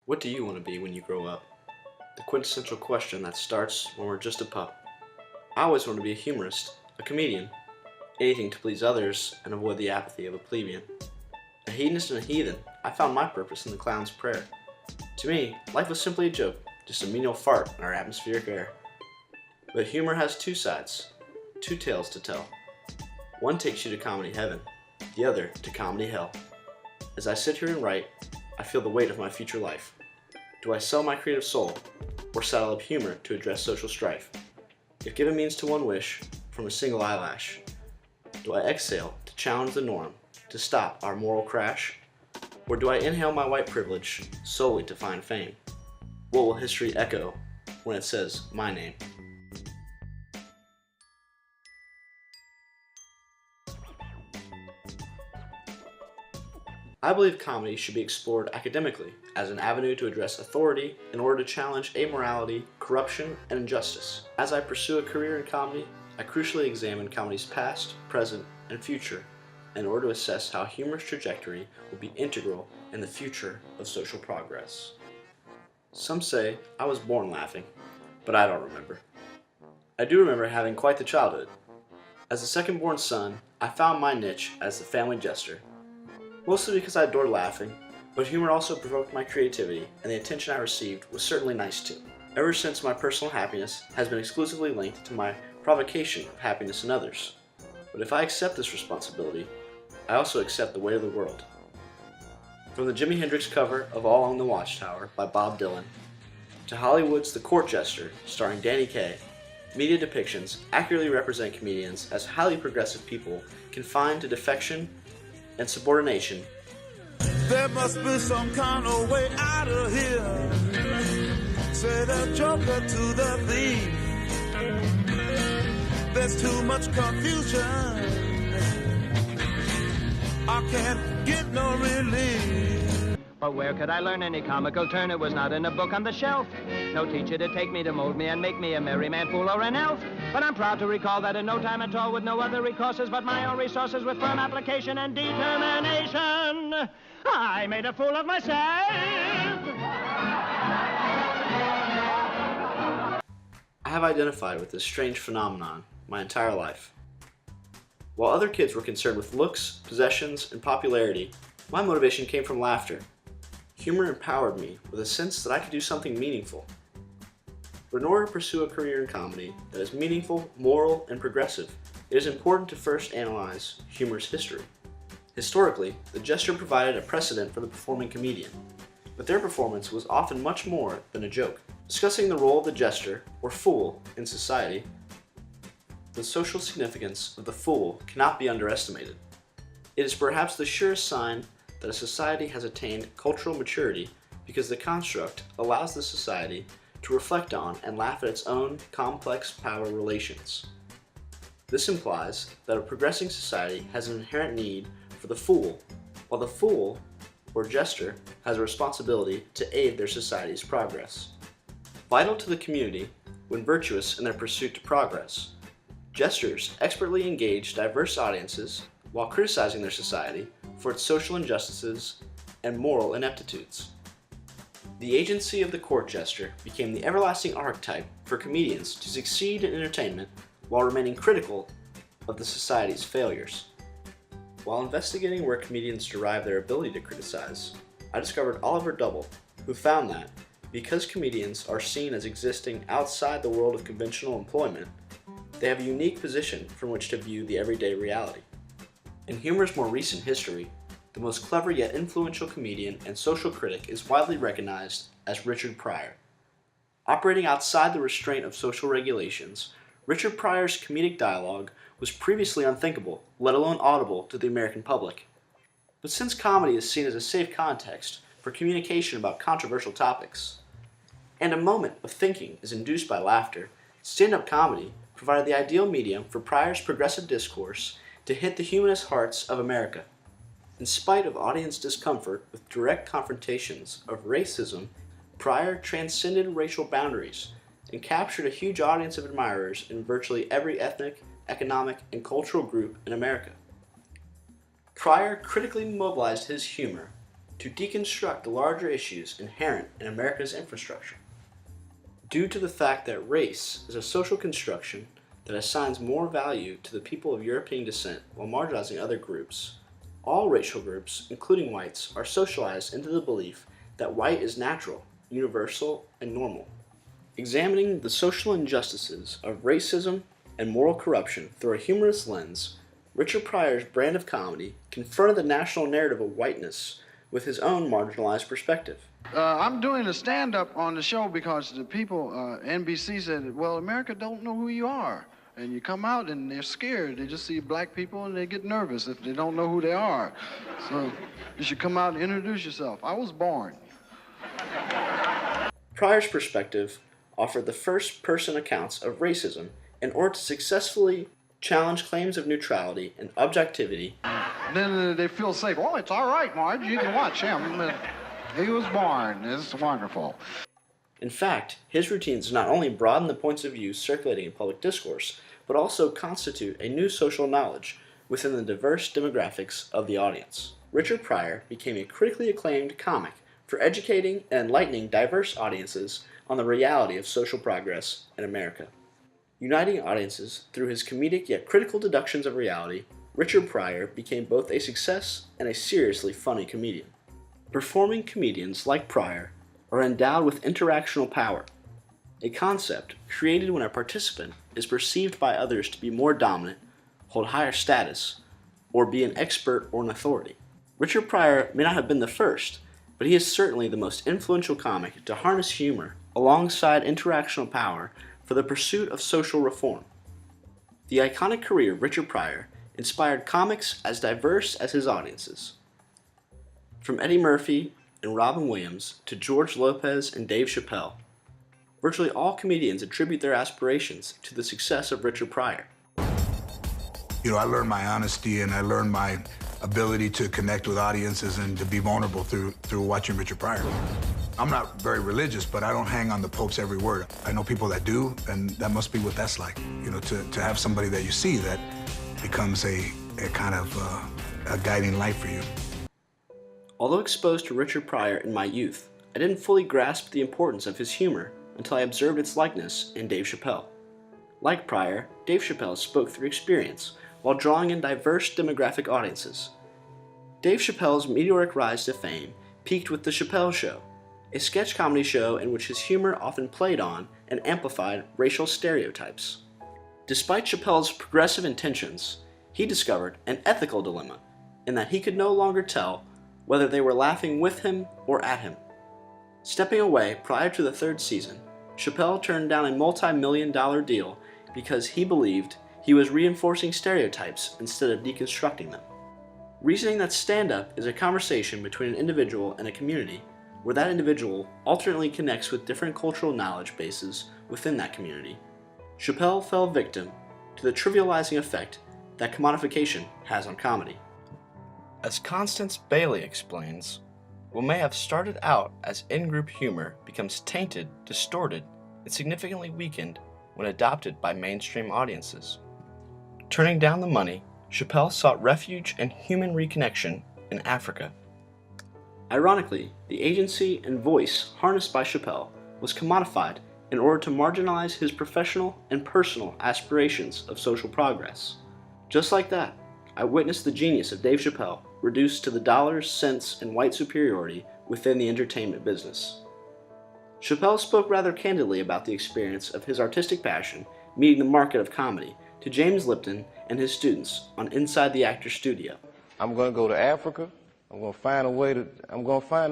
What do you want to be when you grow up? The quintessential question that starts when we're just a pup. I always wanted to be a humorist, a comedian, anything to please others and avoid the apathy of a plebeian. A hedonist and a heathen, I found my purpose in the clown's prayer. To me, life was simply a joke, just a menial fart in our atmospheric air. But humor has two sides, two tales to tell. One takes you to comedy heaven, the other to comedy hell. As I sit here and write, I feel the weight of my future life. Do I sell my creative soul, or saddle up humor to address social strife? If given means to one wish, from a single eyelash, do I exhale to challenge the norm, to stop our moral crash? Or do I inhale my white privilege solely to find fame? What will history echo when it says my name? I believe comedy should be explored academically as an avenue to address authority in order to challenge amorality, corruption, and injustice. As I pursue a career in comedy, I crucially examine comedy's past, present, and future in order to assess how humor's trajectory will be integral in the future of social progress. Some say I was born laughing, but I don't remember. I do remember having quite the childhood. As the second-born son, I found my niche as the family jester. Mostly because I adored laughing, but humor also provoked my creativity, and the attention I received was certainly nice too. Ever since, my personal happiness has been exclusively linked to my provocation of happiness in others. But if I accept this responsibility, I also accept the weight of the world. From the Jimi Hendrix cover of All Along the Watchtower by Bob Dylan, to Hollywood's The Court Jester starring Danny Kaye, media depictions accurately represent comedians as highly progressive people confined to defection and subordination. There must be some kind of way out of here. Say the joker to the thief. There's too much confusion. I can't get no relief. But where could I learn any comical turn? It was not in a book on the shelf. No teacher to take me, to mold me, and make me a merry man, fool, or an elf. But I'm proud to recall that in no time at all, with no other recourses but my own resources, with firm application and determination, I made a fool of myself. I have identified with this strange phenomenon my entire life. While other kids were concerned with looks, possessions, and popularity, my motivation came from laughter. Humor empowered me with a sense that I could do something meaningful. But in order to pursue a career in comedy that is meaningful, moral, and progressive, it is important to first analyze humor's history. Historically, the jester provided a precedent for the performing comedian, but their performance was often much more than a joke. Discussing the role of the jester, or fool, in society, the social significance of the fool cannot be underestimated. It is perhaps the surest sign that a society has attained cultural maturity because the construct allows the society to reflect on and laugh at its own complex power relations. This implies that a progressing society has an inherent need for the fool, while the fool, or jester, has a responsibility to aid their society's progress. Vital to the community, when virtuous in their pursuit to progress, jesters expertly engage diverse audiences while criticizing their society for its social injustices and moral ineptitudes. The agency of the court jester became the everlasting archetype for comedians to succeed in entertainment while remaining critical of the society's failures. While investigating where comedians derive their ability to criticize, I discovered Oliver Double, who found that, because comedians are seen as existing outside the world of conventional employment, they have a unique position from which to view the everyday reality. In humor's more recent history, the most clever yet influential comedian and social critic is widely recognized as Richard Pryor. Operating outside the restraint of social regulations, Richard Pryor's comedic dialogue was previously unthinkable, let alone audible to the American public. But since comedy is seen as a safe context for communication about controversial topics, and a moment of thinking is induced by laughter, stand-up comedy provided the ideal medium for Pryor's progressive discourse to hit the humanist hearts of America. In spite of audience discomfort with direct confrontations of racism, Pryor transcended racial boundaries and captured a huge audience of admirers in virtually every ethnic, economic, and cultural group in America. Pryor critically mobilized his humor to deconstruct the larger issues inherent in America's infrastructure. Due to the fact that race is a social construction that assigns more value to the people of European descent while marginalizing other groups, all racial groups, including whites, are socialized into the belief that white is natural, universal, and normal. Examining the social injustices of racism and moral corruption through a humorous lens, Richard Pryor's brand of comedy confronted the national narrative of whiteness with his own marginalized perspective. I'm doing a stand-up on the show because the people, NBC said, well, America don't know who you are. And you come out and they're scared. They just see black people and they get nervous if they don't know who they are. So you should come out and introduce yourself. I was born. Pryor's perspective offered the first-person accounts of racism in order to successfully challenge claims of neutrality and objectivity. Then they feel safe. Oh, it's all right, Marge. You can watch him. He was born. It's wonderful. In fact, his routines not only broaden the points of view circulating in public discourse, but also constitute a new social knowledge within the diverse demographics of the audience. Richard Pryor became a critically acclaimed comic for educating and enlightening diverse audiences on the reality of social progress in America. Uniting audiences through his comedic yet critical deductions of reality, Richard Pryor became both a success and a seriously funny comedian. Performing comedians like Pryor are endowed with interactional power, a concept created when a participant is perceived by others to be more dominant, hold higher status, or be an expert or an authority. Richard Pryor may not have been the first, but he is certainly the most influential comic to harness humor alongside interactional power for the pursuit of social reform. The iconic career of Richard Pryor inspired comics as diverse as his audiences. From Eddie Murphy and Robin Williams to George Lopez and Dave Chappelle, virtually all comedians attribute their aspirations to the success of Richard Pryor. You know, I learned my honesty and I learned my ability to connect with audiences and to be vulnerable through watching Richard Pryor. I'm not very religious, but I don't hang on the Pope's every word. I know people that do, and that must be what that's like. You know, to have somebody that you see that becomes a kind of a guiding light for you. Although exposed to Richard Pryor in my youth, I didn't fully grasp the importance of his humor until I observed its likeness in Dave Chappelle. Like Pryor, Dave Chappelle spoke through experience while drawing in diverse demographic audiences. Dave Chappelle's meteoric rise to fame peaked with The Chappelle Show, a sketch comedy show in which his humor often played on and amplified racial stereotypes. Despite Chappelle's progressive intentions, he discovered an ethical dilemma in that he could no longer tell whether they were laughing with him or at him. Stepping away prior to the third season, Chappelle turned down a multi-million-dollar deal because he believed he was reinforcing stereotypes instead of deconstructing them. Reasoning that stand-up is a conversation between an individual and a community, where that individual alternately connects with different cultural knowledge bases within that community, Chappelle fell victim to the trivializing effect that commodification has on comedy. As Constance Bailey explains, what may have started out as in-group humor becomes tainted, distorted, and significantly weakened when adopted by mainstream audiences. Turning down the money, Chappelle sought refuge and human reconnection in Africa. Ironically, the agency and voice harnessed by Chappelle was commodified in order to marginalize his professional and personal aspirations of social progress. Just like that, I witnessed the genius of Dave Chappelle reduced to the dollars, cents, and white superiority within the entertainment business. Chappelle spoke rather candidly about the experience of his artistic passion meeting the market of comedy to James Lipton and his students on Inside the Actor's Studio. I'm going to go to Africa. I'm going to find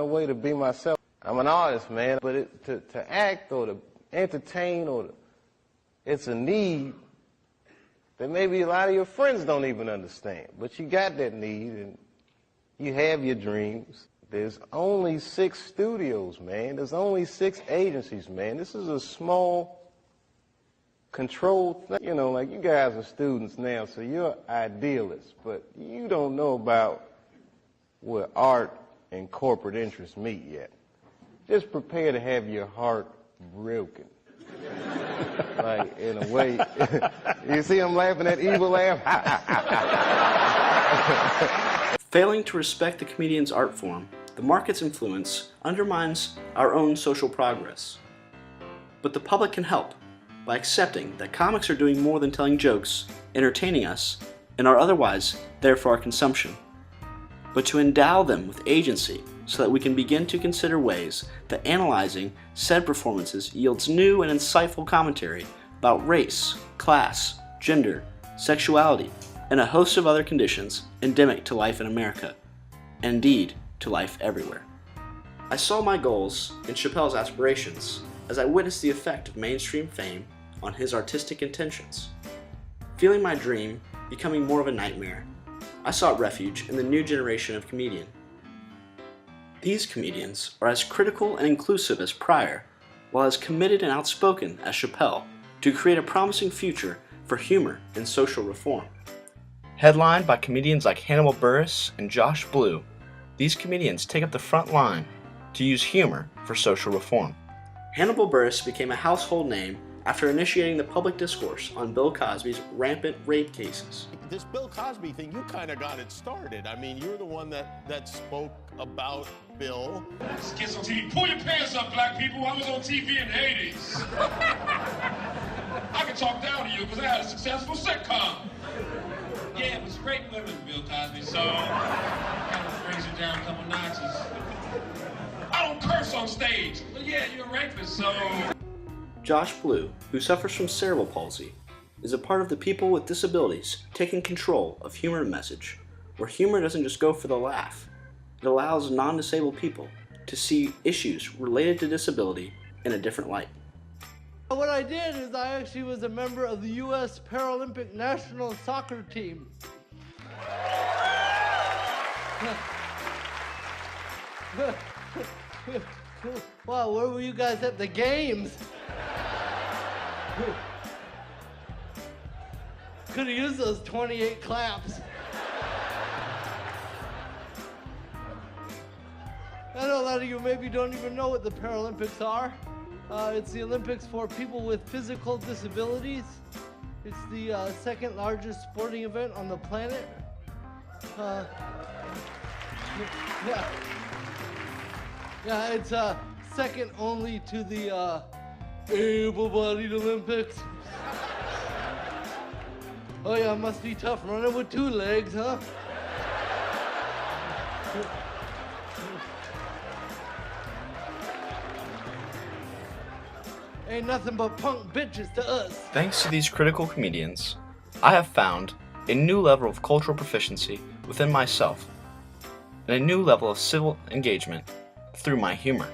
a way to be myself. I'm an artist, man, but to act or to entertain it's a need that maybe a lot of your friends don't even understand. But you got that need and you have your dreams. There's only 6 studios, man. There's only 6 agencies, man. This is a small, controlled thing. You know, like you guys are students now, so you're idealists, but you don't know about where art and corporate interests meet yet. Just prepare to have your heart broken. Like, in a way, you see him laughing, that evil laugh? Failing to respect the comedian's art form the market's influence undermines our own social progress. But the public can help by accepting that comics are doing more than telling jokes, entertaining us, and are otherwise there for our consumption, but to endow them with agency so that we can begin to consider ways that analyzing said performances yields new and insightful commentary about race, class, gender, sexuality, and a host of other conditions endemic to life in America, and indeed to life everywhere. I saw my goals in Chappelle's aspirations as I witnessed the effect of mainstream fame on his artistic intentions. Feeling my dream becoming more of a nightmare, I sought refuge in the new generation of comedian. These comedians are as critical and inclusive as Pryor, while as committed and outspoken as Chappelle, to create a promising future for humor and social reform. Headlined by comedians like Hannibal Buress and Josh Blue, these comedians take up the front line to use humor for social reform. Hannibal Buress became a household name after initiating the public discourse on Bill Cosby's rampant rape cases. This Bill Cosby thing, you kind of got it started. I mean, you're the one that spoke about Bill. This kid's on TV. Pull your pants up, black people. I was on TV in the 80s. I can talk down to you because I had a successful sitcom. Yeah, it was great women, Bill Cosby, so kind of brings it down a couple notches. I don't curse on stage, but yeah, you're a rapist, so... Josh Blue, who suffers from cerebral palsy, is a part of the people with disabilities taking control of humor message, where humor doesn't just go for the laugh. It allows non-disabled people to see issues related to disability in a different light. What I did is I actually was a member of the U.S. Paralympic national soccer team. Wow, where were you guys at the games? Could have used those 28 claps. I know a lot of you maybe don't even know what the Paralympics are. It's the Olympics for people with physical disabilities. It's the second largest sporting event on the planet. Yeah, it's second only to the able-bodied Olympics. Oh yeah, must be tough running with two legs, huh? Ain't nothing but punk bitches to us. Thanks to these critical comedians, I have found a new level of cultural proficiency within myself and a new level of civil engagement through my humor.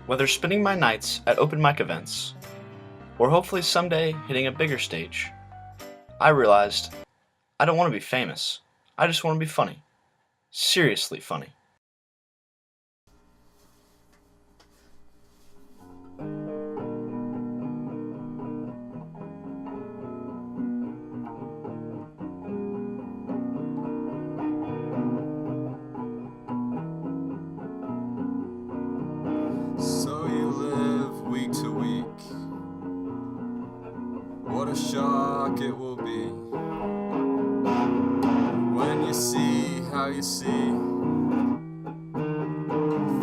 Whether spending my nights at open mic events, or hopefully someday hitting a bigger stage, I realized I don't want to be famous. I just want to be funny. Seriously funny. So you live week to week. What a shock it will be when you see how you see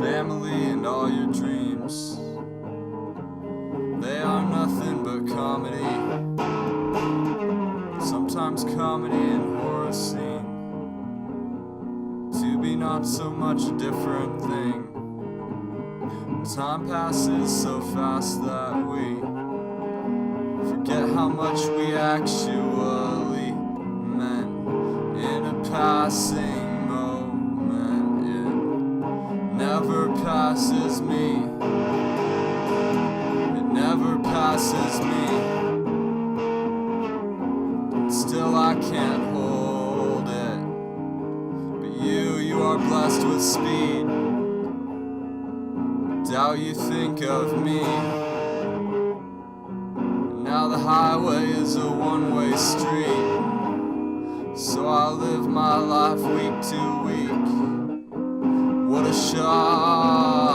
family and all your dreams. They are nothing but comedy. Sometimes comedy and horror seem to be not so much a different thing. Time passes so fast that we forget how much we actually meant in a passing moment. It never passes me. It never passes me. Still I can't hold it. But you are blessed with speed. Doubt you think of me. Now the highway is a one-way street, so I live my life week to week. What a shock.